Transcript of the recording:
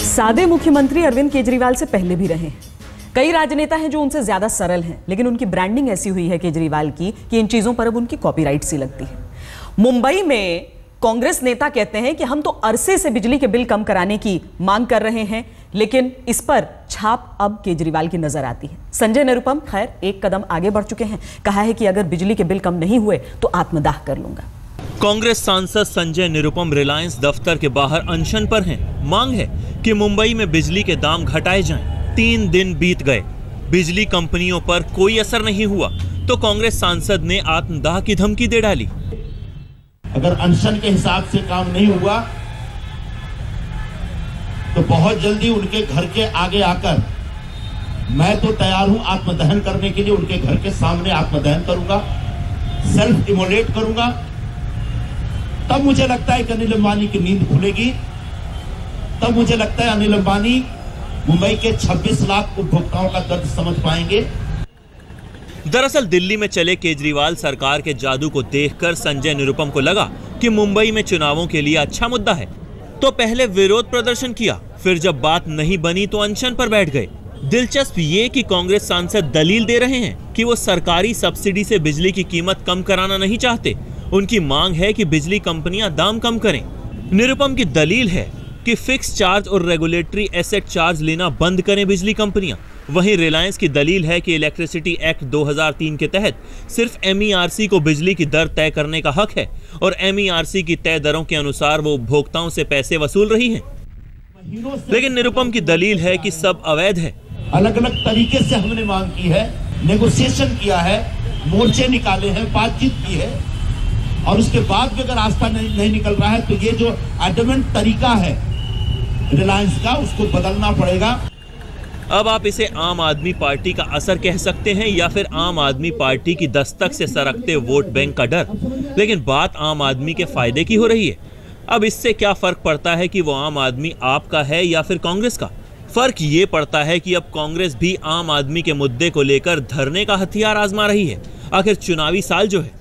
सादे मुख्यमंत्री अरविंद केजरीवाल से पहले भी रहे हैं। कई राजनेता हैं जो उनसे ज्यादा सरल हैं, लेकिन उनकी ब्रांडिंग ऐसी हुई है केजरीवाल की कि इन चीजों पर अब उनकी कॉपीराइट सी लगती है। मुंबई में कांग्रेस नेता कहते हैं कि हम तो अरसे से बिजली के बिल कम कराने की मांग कर रहे हैं, लेकिन इस पर छाप अब केजरीवाल की नजर आती है। संजय निरुपम खैर एक कदम आगे बढ़ चुके हैं, कहा है कि अगर बिजली के बिल कम नहीं हुए तो आत्मदाह कर लूंगा। कांग्रेस सांसद संजय निरुपम रिलायंस दफ्तर के बाहर अनशन पर हैं। मांग है कि मुंबई में बिजली के दाम घटाए जाएं। 3 दिन बीत गए, बिजली कंपनियों पर कोई असर नहीं हुआ, तो कांग्रेस सांसद ने आत्मदाह की धमकी दे डाली। अगर अनशन के हिसाब से काम नहीं हुआ तो बहुत जल्दी उनके घर के आगे आकर मैं तो तैयार हूं आत्मदहन करने के लिए। उनके घर के सामने आत्मदहन करूंगा, सेल्फ इमोलेट करूंगा। तब मुझे लगता है कि अनिल अंबानी की नींद खुलेगी। तब मुझे लगता है अनिल अंबानी मुंबई के 26 लाख उपभोक्ताओं का दर्द समझ पाएंगे। दरअसल दिल्ली में चले केजरीवाल सरकार के जादू को देखकर संजय निरुपम को लगा कि मुंबई में चुनावों के लिए अच्छा मुद्दा है, तो पहले विरोध प्रदर्शन किया, फिर जब बात नहीं बनी तो अनशन पर बैठ गए। दिलचस्प ये कि कांग्रेस सांसद दलील दे रहे हैं कि वो सरकारी सब्सिडी से बिजली की कीमत कम कराना नहीं चाहते। उनकी मांग है कि बिजली कंपनियां दाम कम करें। निरुपम की दलील है कि फिक्स चार्ज और रेगुलेटरी एसेट चार्ज लेना बंद करें बिजली कंपनियां। वहीं रिलायंस की दलील है कि इलेक्ट्रिसिटी एक्ट 2003 के तहत सिर्फ MERC को बिजली की दर तय करने का हक है और MERC की तय दरों के अनुसार वो उपभोक्ताओं से पैसे वसूल रही हैं। लेकिन निरुपम की दलील है कि सब अवैध है। अलग अलग तरीके से हमने मांग की है, नेगोशिएशन किया है, मोर्चे निकाले हैं, बातचीत की है, और उसके बाद भी अगर रास्ता नहीं निकल रहा है तो ये जो एडमेंट तरीका है रिलायंस का, उसको बदलना पड़ेगा। अब आप इसे आम आदमी पार्टी का असर कह सकते हैं या फिर आम आदमी पार्टी की दस्तक से सरकते वोट बैंक का डर, लेकिन बात आम आदमी के फायदे की हो रही है। अब इससे क्या फर्क पड़ता है कि वो आम आदमी आपका है या फिर कांग्रेस का? फर्क ये पड़ता है कि अब कांग्रेस भी आम आदमी के मुद्दे को लेकर धरने का हथियार आजमा रही है। आखिर चुनावी साल जो है